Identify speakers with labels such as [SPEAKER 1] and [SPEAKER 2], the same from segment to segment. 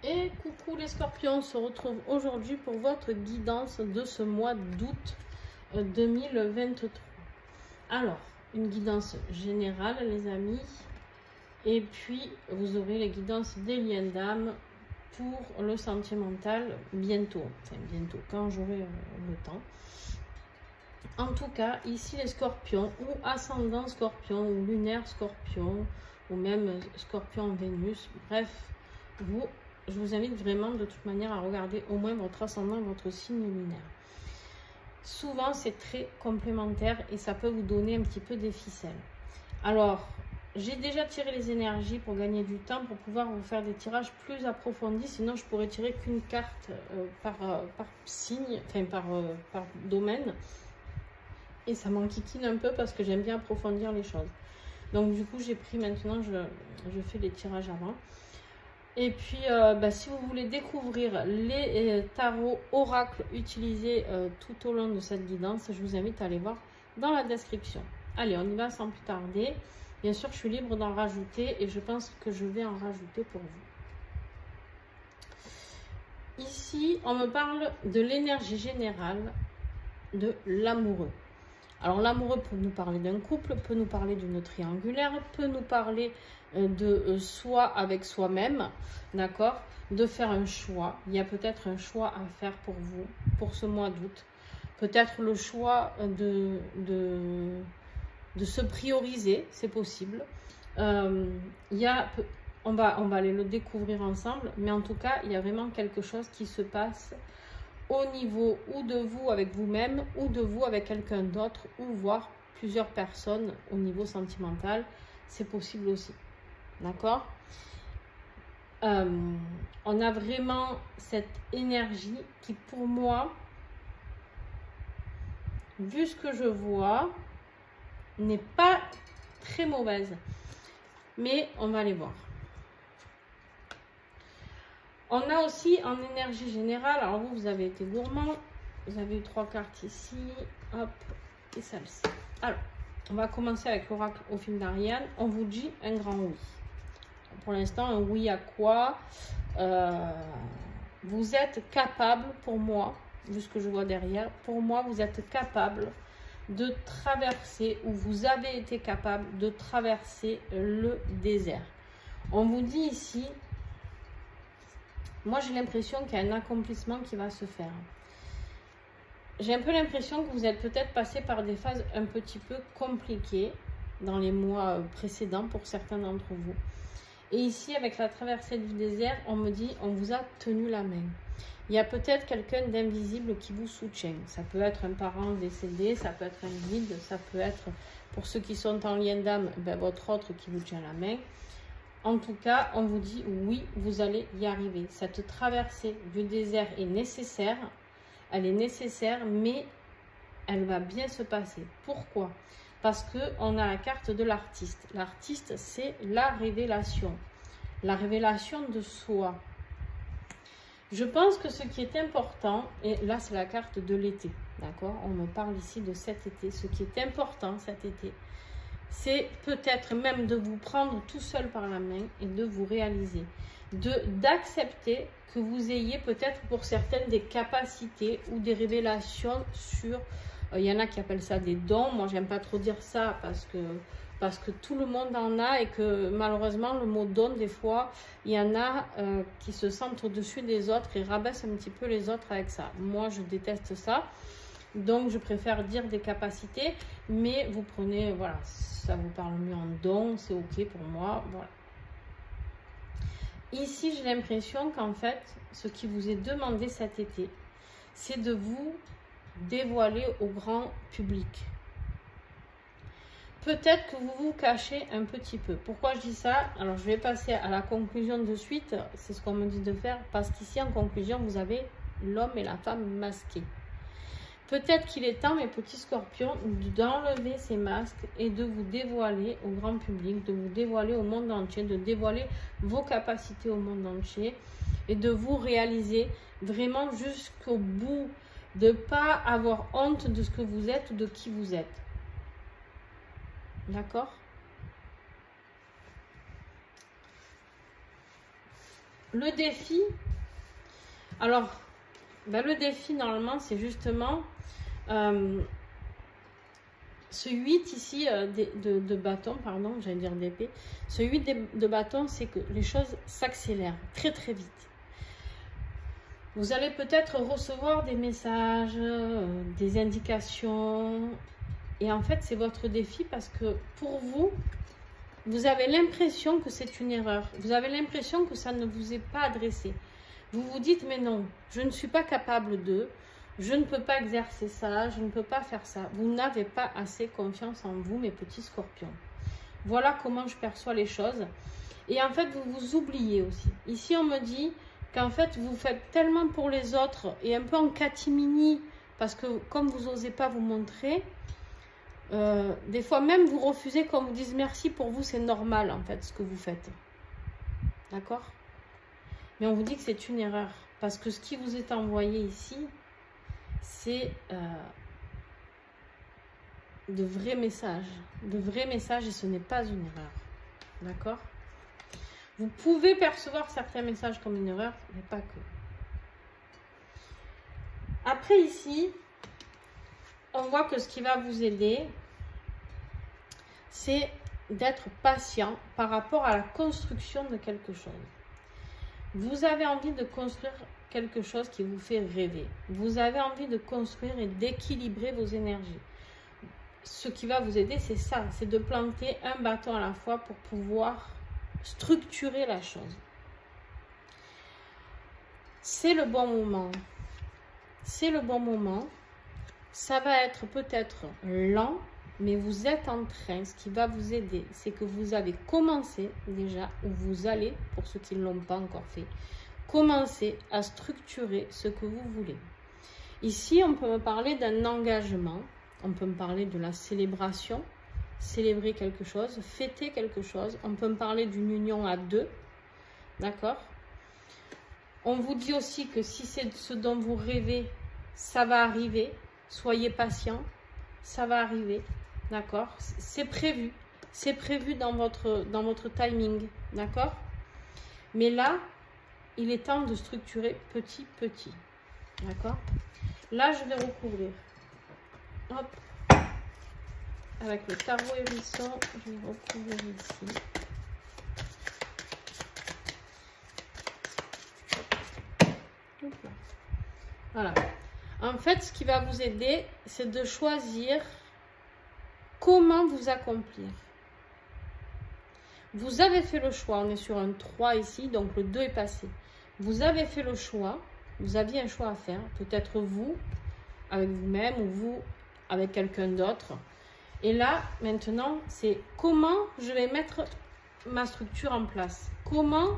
[SPEAKER 1] Et coucou les scorpions, on se retrouve aujourd'hui pour votre guidance de ce mois d'août 2023. Alors, une guidance générale les amis, et puis vous aurez les guidances des liens d'âme pour le sentimental bientôt, enfin bientôt, quand j'aurai le temps. En tout cas, ici les scorpions, ou ascendant scorpion, ou lunaire scorpion, ou même scorpion Vénus, bref, je vous invite vraiment de toute manière à regarder au moins votre ascendant et votre signe lunaire. Souvent, c'est très complémentaire et ça peut vous donner un petit peu des ficelles. Alors, j'ai déjà tiré les énergies pour gagner du temps, pour pouvoir vous faire des tirages plus approfondis. Sinon, je pourrais tirer qu'une carte par signe, enfin par domaine. Et ça m'enquiquine un peu parce que j'aime bien approfondir les choses. Donc, du coup, j'ai pris maintenant, je fais les tirages avant. Et puis, si vous voulez découvrir les tarots oracles utilisés tout au long de cette guidance, je vous invite à aller voir dans la description. Allez, on y va sans plus tarder. Bien sûr, je suis libre d'en rajouter et je pense que je vais en rajouter pour vous. Ici, on me parle de l'énergie générale de l'amoureux. Alors, l'amoureux peut nous parler d'un couple, peut nous parler d'une triangulaire, peut nous parler de soi avec soi-même, d'accord? De faire un choix. Il y a peut-être un choix à faire pour vous, pour ce mois d'août. Peut-être le choix de se prioriser, c'est possible. On va aller le découvrir ensemble, mais en tout cas, il y a vraiment quelque chose qui se passe au niveau ou de vous avec vous-même ou de vous avec quelqu'un d'autre ou voire plusieurs personnes au niveau sentimental, c'est possible aussi, d'accord? On a vraiment cette énergie qui pour moi, vu ce que je vois, n'est pas très mauvaise, mais on va aller voir. On a aussi en énergie générale, alors vous avez été gourmand, vous avez eu 3 cartes ici, hop, et celle-ci. Alors, on va commencer avec l'oracle au fil d'Ariane. On vous dit un grand oui. Pour l'instant, un oui à quoi? Vous êtes capable, pour moi, vu ce que je vois derrière, pour moi, vous êtes capable de traverser, ou vous avez été capable de traverser le désert. On vous dit ici, moi, j'ai l'impression qu'il y a un accomplissement qui va se faire. J'ai un peu l'impression que vous êtes peut-être passé par des phases un petit peu compliquées dans les mois précédents pour certains d'entre vous. Et ici, avec la traversée du désert, on me dit, on vous a tenu la main. Il y a peut-être quelqu'un d'invisible qui vous soutient. Ça peut être un parent décédé, ça peut être un guide, ça peut être, pour ceux qui sont en lien d'âme, votre autre qui vous tient la main. En tout cas, on vous dit oui, vous allez y arriver. Cette traversée du désert est nécessaire. Elle est nécessaire, mais elle va bien se passer. Pourquoi? Parce qu'on a la carte de l'artiste. L'artiste, c'est la révélation de soi. Je pense que ce qui est important, et là c'est la carte de l'été, d'accord? On me parle ici de cet été. Ce qui est important cet été, c'est peut-être même de vous prendre tout seul par la main et de vous réaliser. D'accepter que vous ayez peut-être pour certaines des capacités ou des révélations sur... il y en a qui appellent ça des dons. Moi, j'aime pas trop dire ça parce que tout le monde en a et que malheureusement, le mot don, des fois, il y en a qui se sentent au-dessus des autres et rabaissent un petit peu les autres avec ça. Moi, je déteste ça. Donc, je préfère dire des capacités, mais vous prenez, voilà, ça vous parle mieux en don, c'est ok pour moi, voilà. Ici, j'ai l'impression qu'en fait, ce qui vous est demandé cet été, c'est de vous dévoiler au grand public. Peut-être que vous vous cachez un petit peu. Pourquoi je dis ça? Alors, je vais passer à la conclusion de suite, c'est ce qu'on me dit de faire, parce qu'ici, en conclusion, vous avez l'homme et la femme masqués. Peut-être qu'il est temps, mes petits scorpions, d'enlever ces masques et de vous dévoiler au grand public, de vous dévoiler au monde entier, de dévoiler vos capacités au monde entier et de vous réaliser vraiment jusqu'au bout, de ne pas avoir honte de ce que vous êtes ou de qui vous êtes. D'accord? le défi, alors, ben, le défi, normalement, c'est justement ce 8 ici de bâton, pardon, j'allais dire d'épée. Ce 8 de bâton, c'est que les choses s'accélèrent très très vite. Vous allez peut-être recevoir des messages, des indications. Et en fait, c'est votre défi parce que pour vous, vous avez l'impression que c'est une erreur. Vous avez l'impression que ça ne vous est pas adressé. Vous vous dites, mais non, je ne suis pas capable de, je ne peux pas exercer ça, je ne peux pas faire ça. Vous n'avez pas assez confiance en vous, mes petits scorpions. Voilà comment je perçois les choses. Et en fait, vous vous oubliez aussi. Ici, on me dit qu'en fait, vous faites tellement pour les autres et un peu en catimini, parce que comme vous n'osez pas vous montrer, des fois même vous refusez qu'on vous dise merci. Pour vous, c'est normal en fait ce que vous faites. D'accord? Mais on vous dit que c'est une erreur. Parce que ce qui vous est envoyé ici, c'est de vrais messages. De vrais messages et ce n'est pas une erreur. D'accord? Vous pouvez percevoir certains messages comme une erreur, mais pas que. Après ici, on voit que ce qui va vous aider, c'est d'être patient par rapport à la construction de quelque chose. Vous avez envie de construire quelque chose qui vous fait rêver. Vous avez envie de construire et d'équilibrer vos énergies. Ce qui va vous aider, c'est ça, c'est de planter un bâton à la fois pour pouvoir structurer la chose. C'est le bon moment. C'est le bon moment. Ça va être peut-être lent, mais vous êtes en train. Ce qui va vous aider, c'est que vous avez commencé déjà, ou vous allez, pour ceux qui ne l'ont pas encore fait, commencer à structurer ce que vous voulez. Ici, on peut me parler d'un engagement. On peut me parler de la célébration. Célébrer quelque chose, fêter quelque chose. On peut me parler d'une union à deux. D'accord? On vous dit aussi que si c'est ce dont vous rêvez, ça va arriver. Soyez patient, ça va arriver. D'accord? C'est prévu. C'est prévu dans votre timing. D'accord? Mais là, il est temps de structurer petit petit. D'accord? Là, je vais recouvrir. Hop. Avec le tarot hérisson, je vais recouvrir ici. Voilà. En fait, ce qui va vous aider, c'est de choisir comment vous accomplir. Vous avez fait le choix, on est sur un 3 ici, donc le 2 est passé. Vous avez fait le choix, vous aviez un choix à faire, peut-être vous, avec vous-même, ou vous, avec quelqu'un d'autre. Et là, maintenant, c'est comment je vais mettre ma structure en place. Comment,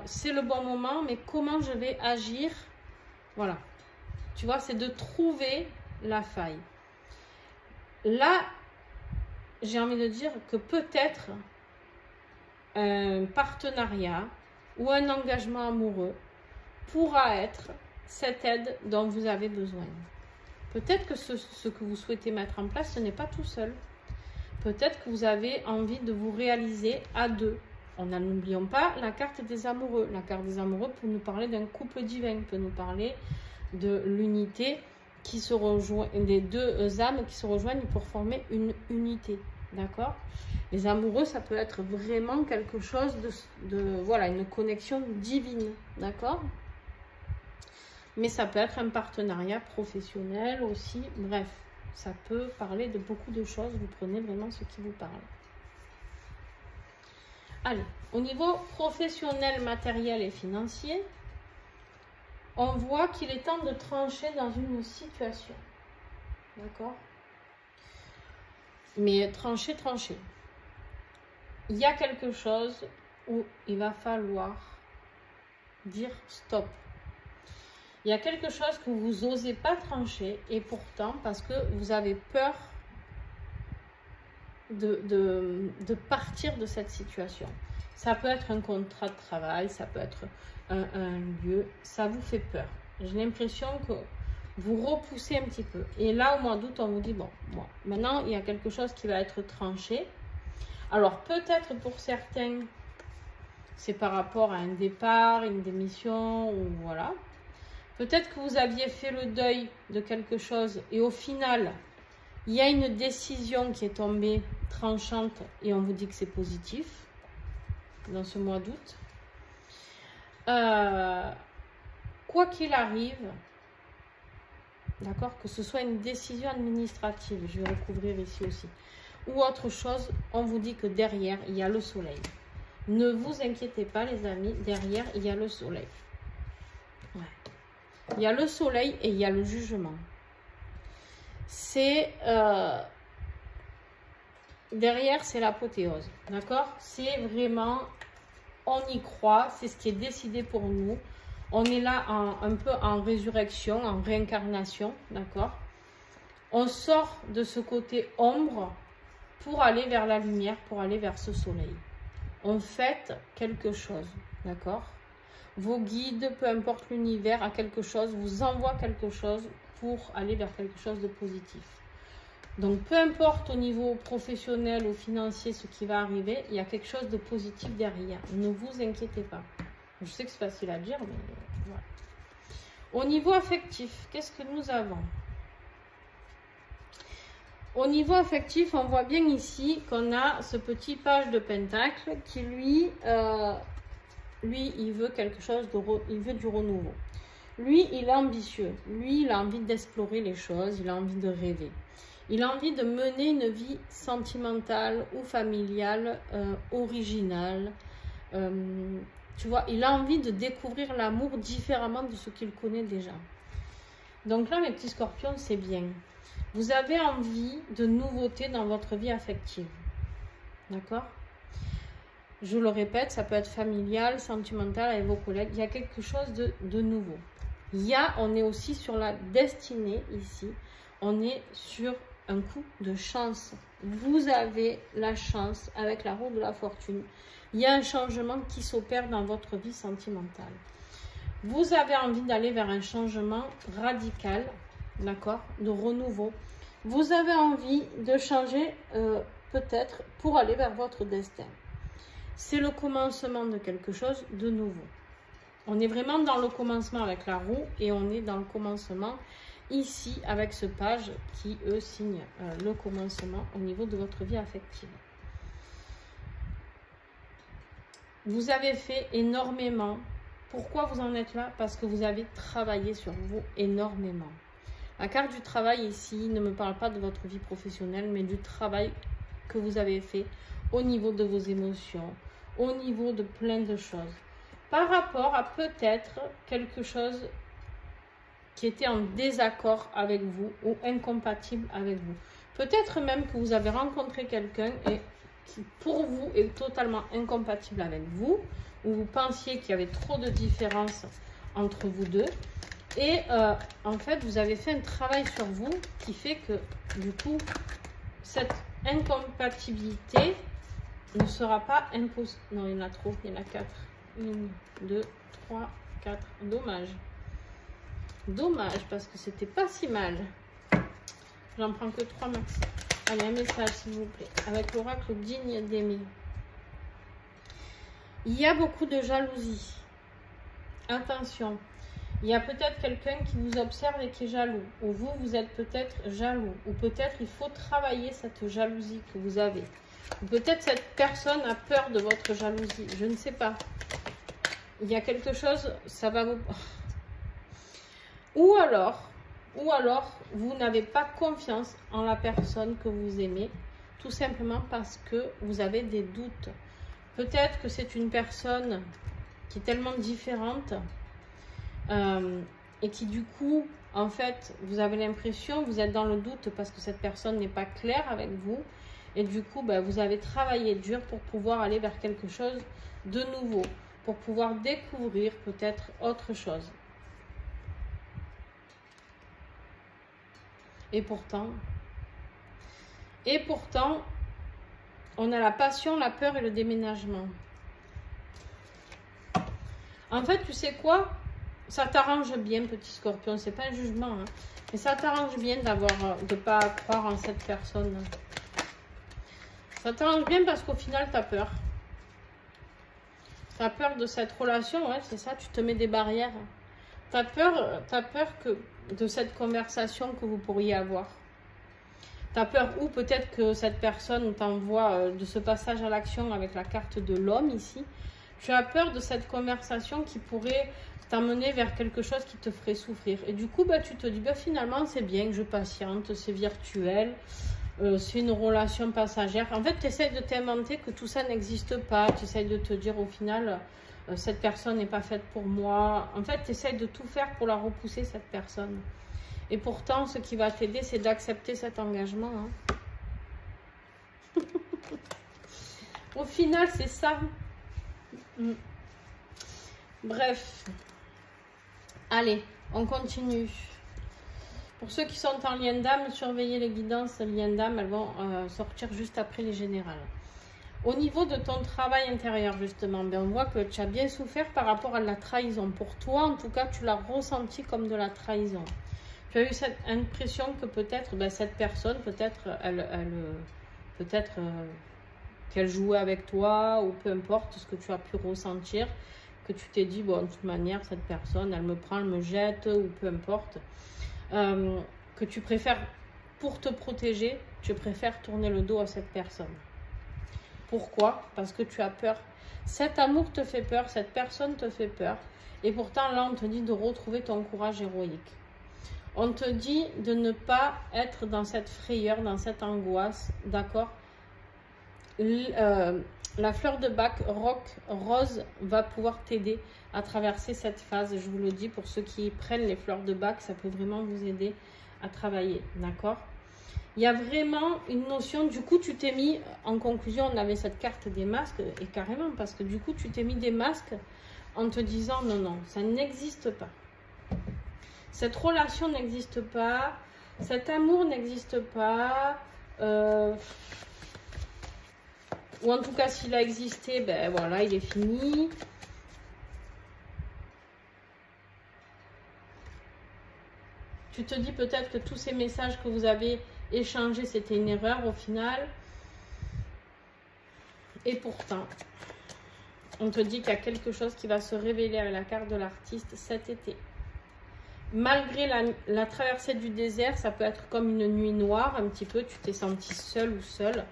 [SPEAKER 1] c'est le bon moment, mais comment je vais agir. Voilà. Tu vois, c'est de trouver la faille. Là, j'ai envie de dire que peut-être un partenariat ou un engagement amoureux pourra être cette aide dont vous avez besoin. Peut-être que ce que vous souhaitez mettre en place, ce n'est pas tout seul. Peut-être que vous avez envie de vous réaliser à deux. N'oublions pas la carte des amoureux. La carte des amoureux peut nous parler d'un couple divin, peut nous parler de l'unité qui se rejoint, des deux âmes qui se rejoignent pour former une unité. D'accord? Les amoureux, ça peut être vraiment quelque chose voilà, une connexion divine. D'accord? Mais ça peut être un partenariat professionnel aussi. Bref, ça peut parler de beaucoup de choses. Vous prenez vraiment ce qui vous parle. Allez, au niveau professionnel, matériel et financier, on voit qu'il est temps de trancher dans une situation. D'accord? Mais trancher. Il y a quelque chose où il va falloir dire stop. Il y a quelque chose que vous n'osez pas trancher et pourtant, parce que vous avez peur de partir de cette situation. Ça peut être un contrat de travail, ça peut être un lieu, ça vous fait peur. J'ai l'impression que vous repoussez un petit peu. Et là, au mois d'août, on vous dit, bon, maintenant, il y a quelque chose qui va être tranché. Alors, peut-être pour certains, c'est par rapport à un départ, une démission, ou voilà. Peut-être que vous aviez fait le deuil de quelque chose et au final, il y a une décision qui est tombée tranchante et on vous dit que c'est positif dans ce mois d'août. Quoi qu'il arrive, d'accord, que ce soit une décision administrative, je vais recouvrir ici aussi, ou autre chose, on vous dit que derrière, il y a le soleil. Ne vous inquiétez pas les amis, derrière, il y a le soleil. Ouais. Il y a le soleil et il y a le jugement. C'est... derrière, c'est l'apothéose, d'accord? C'est vraiment... On y croit, c'est ce qui est décidé pour nous. On est là un peu en résurrection, en réincarnation, d'accord? On sort de ce côté ombre pour aller vers la lumière, pour aller vers ce soleil. On fait quelque chose, d'accord? Vos guides, peu importe l'univers, a quelque chose, vous envoie quelque chose pour aller vers quelque chose de positif. Donc, peu importe au niveau professionnel ou financier ce qui va arriver, il y a quelque chose de positif derrière. Ne vous inquiétez pas. Je sais que c'est facile à dire, mais voilà. Au niveau affectif, qu'est-ce que nous avons? Au niveau affectif, on voit bien ici qu'on a ce petit page de pentacle qui, lui, il veut quelque chose, il veut du renouveau. Lui, il est ambitieux. Lui, il a envie d'explorer les choses, il a envie de rêver. Il a envie de mener une vie sentimentale ou familiale, originale. Tu vois, il a envie de découvrir l'amour différemment de ce qu'il connaît déjà. Donc là, mes petits scorpions, c'est bien. Vous avez envie de nouveautés dans votre vie affective. D'accord? Je le répète, ça peut être familial, sentimental, avec vos collègues. Il y a quelque chose de nouveau. On est aussi sur la destinée ici. On est sur un coup de chance. Vous avez la chance avec la roue de la fortune. Il y a un changement qui s'opère dans votre vie sentimentale. Vous avez envie d'aller vers un changement radical, d'accord, de renouveau. Vous avez envie de changer peut-être pour aller vers votre destin. C'est le commencement de quelque chose de nouveau. On est vraiment dans le commencement avec la roue et on est dans le commencement ici avec ce page qui, eux, signe le commencement au niveau de votre vie affective. Vous avez fait énormément. Pourquoi vous en êtes là? Parce que vous avez travaillé sur vous énormément. La carte du travail ici ne me parle pas de votre vie professionnelle, mais du travail que vous avez fait au niveau de vos émotions, au niveau de plein de choses. Par rapport à peut-être quelque chose qui était en désaccord avec vous ou incompatible avec vous. Peut-être même que vous avez rencontré quelqu'un et qui pour vous est totalement incompatible avec vous, ou vous pensiez qu'il y avait trop de différences entre vous deux. Et en fait, vous avez fait un travail sur vous qui fait que du coup, cette incompatibilité ne sera pas impossible. Non, il y en a trop, il y en a 4. 1, 2, 3, 4. Dommage. Dommage, parce que c'était pas si mal. J'en prends que 3 max. Allez, un message, s'il vous plaît. Avec l'oracle digne d'aimer. Il y a beaucoup de jalousie. Attention. Il y a peut-être quelqu'un qui vous observe et qui est jaloux. Ou vous, vous êtes peut-être jaloux. Ou peut-être il faut travailler cette jalousie que vous avez. Ou peut-être cette personne a peur de votre jalousie. Je ne sais pas. Il y a quelque chose, ça va vous... Ou alors, vous n'avez pas confiance en la personne que vous aimez, tout simplement parce que vous avez des doutes. Peut-être que c'est une personne qui est tellement différente et qui du coup, en fait, vous avez l'impression, vous êtes dans le doute parce que cette personne n'est pas claire avec vous. Et du coup, ben, vous avez travaillé dur pour pouvoir aller vers quelque chose de nouveau, pour pouvoir découvrir peut-être autre chose. Et pourtant, on a la passion, la peur et le déménagement. En fait, tu sais quoi? Ça t'arrange bien, petit scorpion. C'est pas un jugement, hein, mais ça t'arrange bien de ne pas croire en cette personne. Ça t'arrange bien parce qu'au final, tu as peur. Tu as peur de cette relation, ouais, c'est ça, tu te mets des barrières. Tu as peur de cette conversation que vous pourriez avoir. Tu as peur ou peut-être que cette personne t'envoie de ce passage à l'action avec la carte de l'homme ici. Tu as peur de cette conversation qui pourrait t'amener vers quelque chose qui te ferait souffrir. Et du coup, bah, tu te dis, bah, finalement, c'est bien que je patiente, c'est virtuel, c'est une relation passagère. En fait, tu essaies de t'inventer que tout ça n'existe pas. Tu essaies de te dire, au final, cette personne n'est pas faite pour moi. En fait, tu essaies de tout faire pour la repousser, cette personne. Et pourtant, ce qui va t'aider, c'est d'accepter cet engagement. Hein. Au final, c'est ça. Bref. Allez, on continue. Pour ceux qui sont en lien d'âme, surveillez les guidances lien d'âme. Elles vont sortir juste après les générales. Au niveau de ton travail intérieur, justement, ben, on voit que tu as bien souffert par rapport à la trahison. Pour toi, en tout cas, tu l'as ressenti comme de la trahison. Tu as eu cette impression que peut-être cette personne, peut-être qu'elle jouait avec toi, ou peu importe ce que tu as pu ressentir, que tu t'es dit, bon, de toute manière, cette personne, elle me prend, elle me jette, ou peu importe, que tu préfères, pour te protéger, tu préfères tourner le dos à cette personne. Pourquoi? Parce que tu as peur. Cet amour te fait peur, cette personne te fait peur, et pourtant, là, on te dit de retrouver ton courage héroïque. On te dit de ne pas être dans cette frayeur, dans cette angoisse, d'accord? La fleur de bac rose va pouvoir t'aider à traverser cette phase. Je vous le dis, pour ceux qui prennent les fleurs de bac, ça peut vraiment vous aider à travailler, d'accord? Il y a vraiment une notion, du coup, tu t'es mis, en conclusion, on avait cette carte des masques, et carrément, parce que du coup, tu t'es mis des masques en te disant, non, non, ça n'existe pas. Cette relation n'existe pas, cet amour n'existe pas, ou en tout cas s'il a existé, ben voilà, il est fini. Tu te dis peut-être que tous ces messages que vous avez échangés, c'était une erreur au final. Et pourtant, on te dit qu'il y a quelque chose qui va se révéler avec la carte de l'artiste cet été. Malgré la traversée du désert, ça peut être comme une nuit noire, un petit peu, tu t'es senti seul ou seule.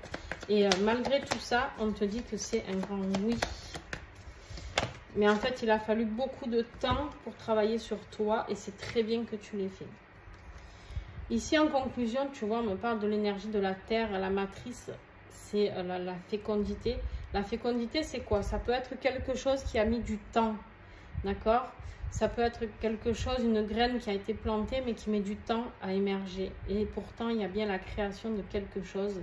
[SPEAKER 1] Et malgré tout ça, on te dit que c'est un grand oui. Mais en fait, il a fallu beaucoup de temps pour travailler sur toi et c'est très bien que tu l'aies fait. Ici, en conclusion, tu vois, on me parle de l'énergie de la terre, la matrice, c'est la fécondité. La fécondité, c'est quoi? Ça peut être quelque chose qui a mis du temps, d'accord? Ça peut être quelque chose, une graine qui a été plantée, mais qui met du temps à émerger. Et pourtant, il y a bien la création de quelque chose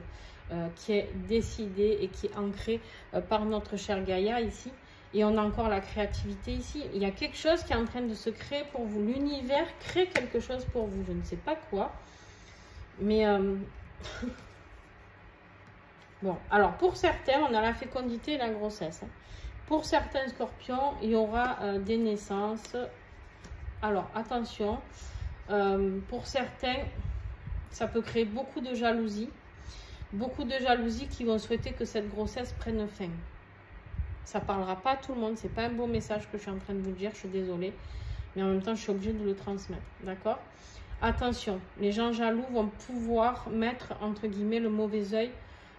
[SPEAKER 1] qui est décidé et qui est ancré par notre chère Gaïa ici. Et on a encore la créativité ici. Il y a quelque chose qui est en train de se créer pour vous. L'univers crée quelque chose pour vous. Je ne sais pas quoi. Mais bon, alors pour certains, on a la fécondité et la grossesse. Pour certains scorpions, il y aura des naissances. Alors, attention. Pour certains, ça peut créer beaucoup de jalousie. Beaucoup de jalousie qui vont souhaiter que cette grossesse prenne fin. Ça ne parlera pas à tout le monde. Ce n'est pas un beau message que je suis en train de vous dire. Je suis désolée. Mais en même temps, je suis obligée de le transmettre. D'accord? Attention. Les gens jaloux vont pouvoir mettre, entre guillemets, le mauvais œil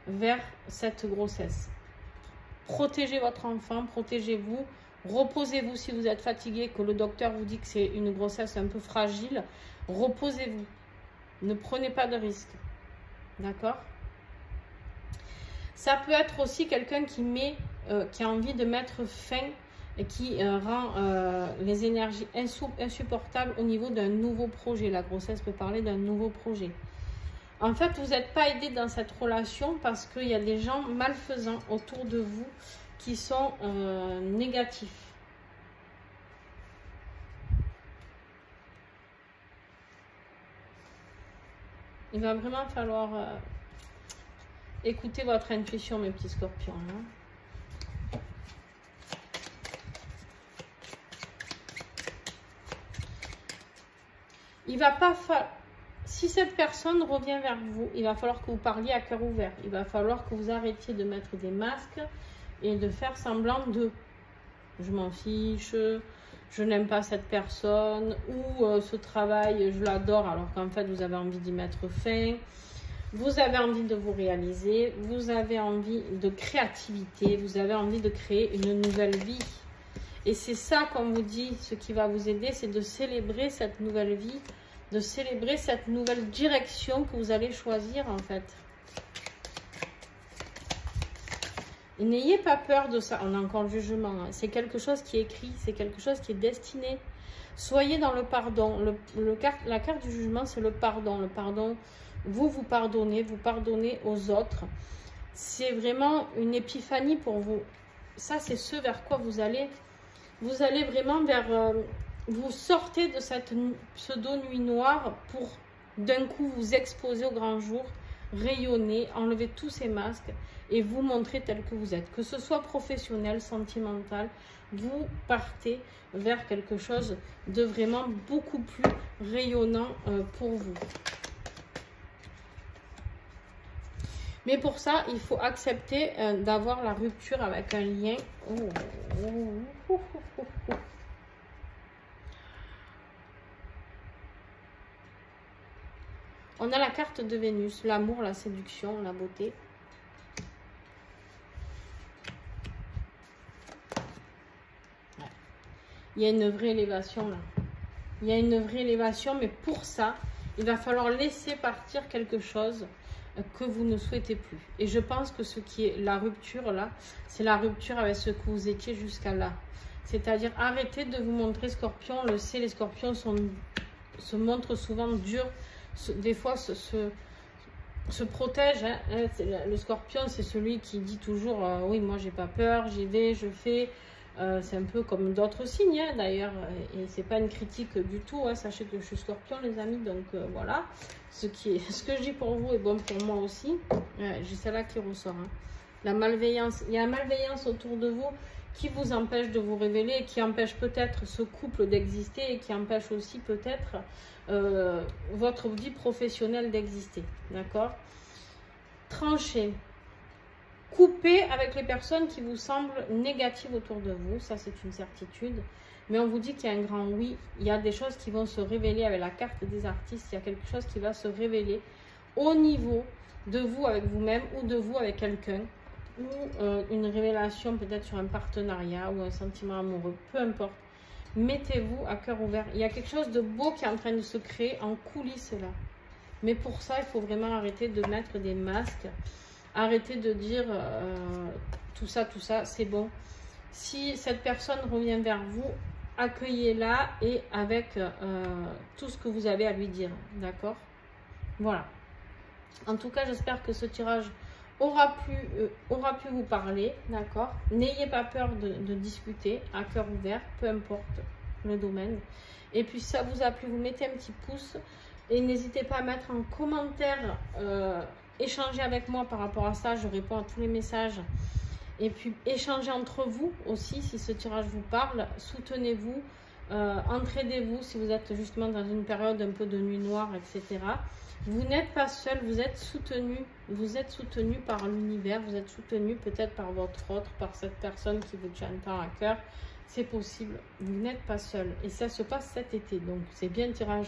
[SPEAKER 1] vers cette grossesse. Protégez votre enfant. Protégez-vous. Reposez-vous si vous êtes fatigué, que le docteur vous dit que c'est une grossesse un peu fragile. Reposez-vous. Ne prenez pas de risques. D'accord? Ça peut être aussi quelqu'un qui a envie de mettre fin et qui rend les énergies insupportables au niveau d'un nouveau projet. La grossesse peut parler d'un nouveau projet. En fait, vous n'êtes pas aidé dans cette relation parce qu'il y a des gens malfaisants autour de vous qui sont négatifs. Il va vraiment falloir écouter votre intuition, mes petits scorpions. Hein. Il va pas falloir... Si cette personne revient vers vous, il va falloir que vous parliez à cœur ouvert. Il va falloir que vous arrêtiez de mettre des masques et de faire semblant de... Je m'en fiche, je n'aime pas cette personne, ou ce travail, je l'adore, alors qu'en fait, vous avez envie d'y mettre fin. Vous avez envie de vous réaliser, vous avez envie de créativité, vous avez envie de créer une nouvelle vie. Et c'est ça, comme vous dit, ce qui va vous aider, c'est de célébrer cette nouvelle vie, de célébrer cette nouvelle direction que vous allez choisir en fait. Et n'ayez pas peur de ça. On a encore le jugement. Hein. C'est quelque chose qui est écrit, c'est quelque chose qui est destiné. Soyez dans le pardon. La carte du jugement, c'est le pardon. Le pardon, vous pardonnez aux autres. C'est vraiment une épiphanie pour vous. Ça, c'est ce vers quoi vous allez. Vous allez vraiment vers... vous sortez de cette pseudo-nuit noire pour d'un coup vous exposer au grand jour, rayonner, enlever tous ces masques et vous montrer tel que vous êtes. Que ce soit professionnel, sentimental, vous partez vers quelque chose de vraiment beaucoup plus rayonnant pour vous. Mais pour ça, il faut accepter d'avoir la rupture avec un lien. On a la carte de Vénus, l'amour, la séduction, la beauté. Ouais. Il y a une vraie élévation là. Il y a une vraie élévation, mais pour ça, il va falloir laisser partir quelque chose que vous ne souhaitez plus. Et je pense que ce qui est la rupture là, c'est la rupture avec ce que vous étiez jusqu'à là. C'est-à-dire arrêtez de vous montrer Scorpion. On le sait, les Scorpions se montrent souvent durs. Des fois se protège. Hein. Le Scorpion, c'est celui qui dit toujours oui, moi j'ai pas peur, j'y vais, je fais. C'est un peu comme d'autres signes hein, d'ailleurs, et c'est pas une critique du tout. Hein. Sachez que je suis Scorpion, les amis, donc voilà. Ce que je dis pour vous est bon pour moi aussi. J'ai celle-là qui ressort. Hein. La malveillance, il y a la malveillance autour de vous qui vous empêche de vous révéler, qui empêche peut-être ce couple d'exister et qui empêche aussi peut-être votre vie professionnelle d'exister, d'accord? Tranchez, coupez avec les personnes qui vous semblent négatives autour de vous, ça c'est une certitude, mais on vous dit qu'il y a un grand oui, il y a des choses qui vont se révéler avec la carte des artistes, il y a quelque chose qui va se révéler au niveau de vous avec vous-même ou de vous avec quelqu'un, ou une révélation peut-être sur un partenariat ou un sentiment amoureux, peu importe. Mettez-vous à cœur ouvert. Il y a quelque chose de beau qui est en train de se créer en coulisses là. Mais pour ça, il faut vraiment arrêter de mettre des masques. Arrêter de dire tout ça, c'est bon. Si cette personne revient vers vous, accueillez-la et avec tout ce que vous avez à lui dire. D'accord? Voilà. En tout cas, j'espère que ce tirage aura pu vous parler, d'accord? N'ayez pas peur de discuter à cœur ouvert, peu importe le domaine. Et puis si ça vous a plu, vous mettez un petit pouce et n'hésitez pas à mettre en commentaire, échanger avec moi par rapport à ça, je réponds à tous les messages. Et puis échanger entre vous aussi si ce tirage vous parle, soutenez-vous, entraidez-vous si vous êtes justement dans une période un peu de nuit noire, etc. Vous n'êtes pas seul, vous êtes soutenu par l'univers, vous êtes soutenu peut-être par votre autre, par cette personne qui vous tient tant à cœur. C'est possible, vous n'êtes pas seul. Et ça se passe cet été, donc c'est bien le tirage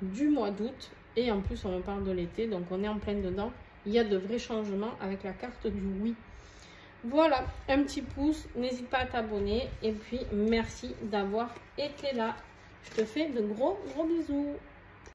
[SPEAKER 1] du mois d'août. Et en plus, on parle de l'été, donc on est en plein dedans. Il y a de vrais changements avec la carte du oui. Voilà, un petit pouce, n'hésite pas à t'abonner. Et puis, merci d'avoir été là. Je te fais de gros bisous.